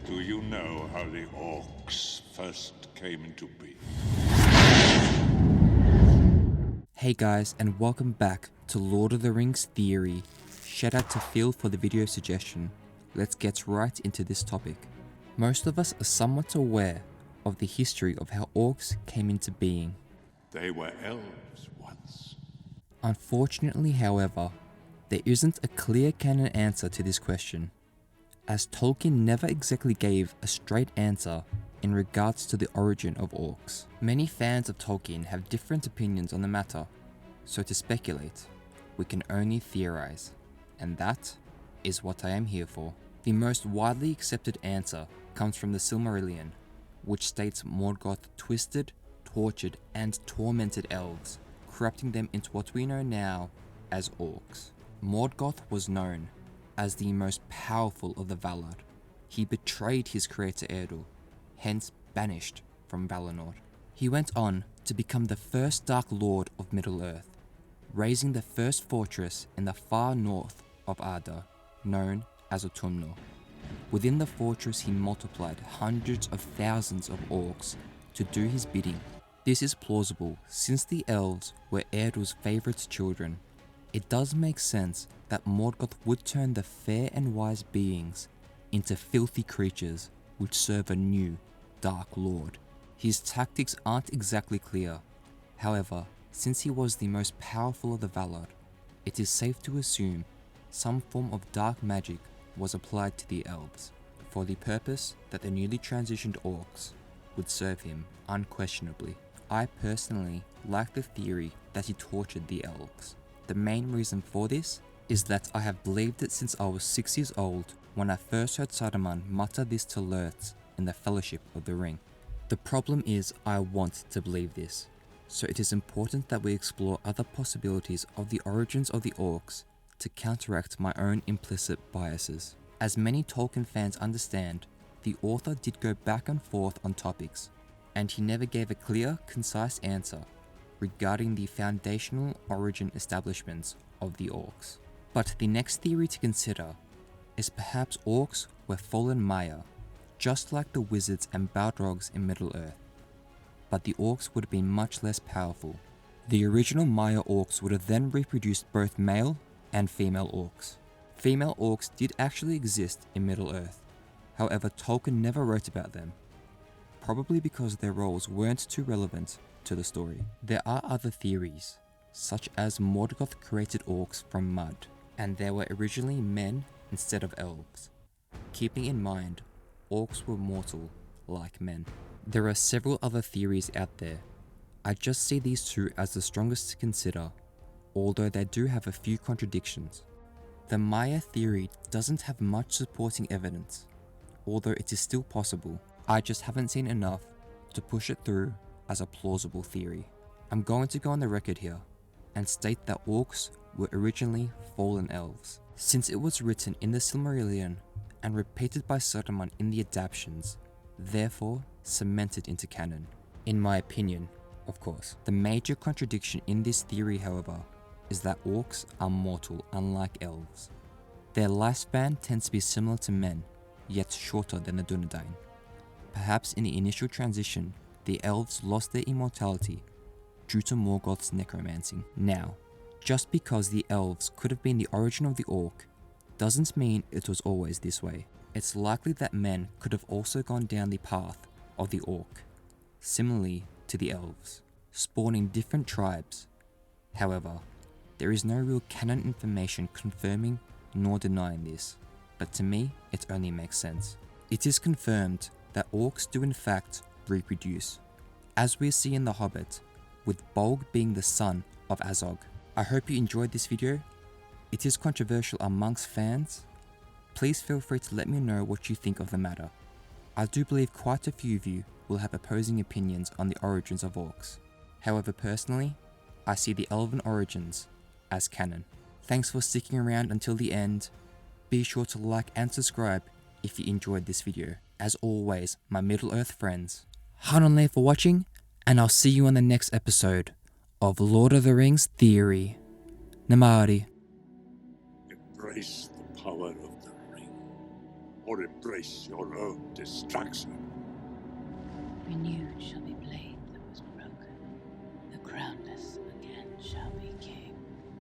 Do you know how the Orcs first came into being? Hey guys, and welcome back to Lord of the Rings Theory. Shout out to Phil for the video suggestion. Let's get right into this topic. Most of us are somewhat aware of the history of how orcs came into being. They were elves once. Unfortunately, however, there isn't a clear canon answer to this question, as Tolkien never exactly gave a straight answer in regards to the origin of orcs. Many fans of Tolkien have different opinions on the matter, so to speculate, we can only theorize, and that is what I am here for. The most widely accepted answer comes from the Silmarillion, which states Morgoth twisted, tortured, and tormented elves, corrupting them into what we know now as orcs. Morgoth was known as the most powerful of the Valar. He betrayed his creator Eärendil, hence banished from Valinor. He went on to become the first Dark Lord of Middle-earth, raising the first fortress in the far north of Arda, known as Utumno. Within the fortress he multiplied hundreds of thousands of orcs to do his bidding. This is plausible since the elves were Eärendil's favourite children. It does make sense that Morgoth would turn the fair and wise beings into filthy creatures which serve a new Dark Lord. His tactics aren't exactly clear. However, since he was the most powerful of the Valar, it is safe to assume some form of dark magic was applied to the elves, for the purpose that the newly transitioned orcs would serve him unquestionably. I personally like the theory that he tortured the elves. The main reason for this is that I have believed it since I was 6 years old when I first heard Saruman mutter this to Lurtz in the Fellowship of the Ring. The problem is I want to believe this, so it is important that we explore other possibilities of the origins of the orcs to counteract my own implicit biases. As many Tolkien fans understand, the author did go back and forth on topics, and he never gave a clear, concise answer regarding the foundational origin establishments of the orcs. But the next theory to consider is perhaps orcs were fallen Maya, just like the wizards and Balrogs in Middle-earth, but the orcs would have been much less powerful. The original Maya orcs would have then reproduced both male and female orcs. Female orcs did actually exist in Middle-earth, however Tolkien never wrote about them, probably because their roles weren't too relevant to the story. There are other theories, such as Morgoth created orcs from mud, and they were originally men instead of elves. Keeping in mind, orcs were mortal, like men. There are several other theories out there. I just see these two as the strongest to consider, although they do have a few contradictions. The Maya theory doesn't have much supporting evidence, although it is still possible. I just haven't seen enough to push it through as a plausible theory. I'm going to go on the record here and state that orcs were originally fallen elves, since it was written in the Silmarillion and repeated by Saruman in the adaptions, therefore cemented into canon. In my opinion, of course. The major contradiction in this theory, however, is that orcs are mortal unlike elves. Their lifespan tends to be similar to men, yet shorter than the Dunedain. Perhaps in the initial transition, the elves lost their immortality due to Morgoth's necromancy. Now, just because the elves could have been the origin of the orc, doesn't mean it was always this way. It's likely that men could have also gone down the path of the orc, similarly to the elves, spawning different tribes. However, there is no real canon information confirming nor denying this, but to me, it only makes sense. It is confirmed that orcs do in fact reproduce, as we see in The Hobbit, with Bolg being the son of Azog. I hope you enjoyed this video. It is controversial amongst fans. Please feel free to let me know what you think of the matter. I do believe quite a few of you will have opposing opinions on the origins of orcs. However, personally, I see the elven origins as canon. Thanks for sticking around until the end. Be sure to like and subscribe if you enjoyed this video. As always, my Middle-earth friends, Hanonle for watching, and I'll see you on the next episode of Lord of the Rings Theory. Namari. Embrace the power of the ring, or or embrace your own destruction. Renewed shall be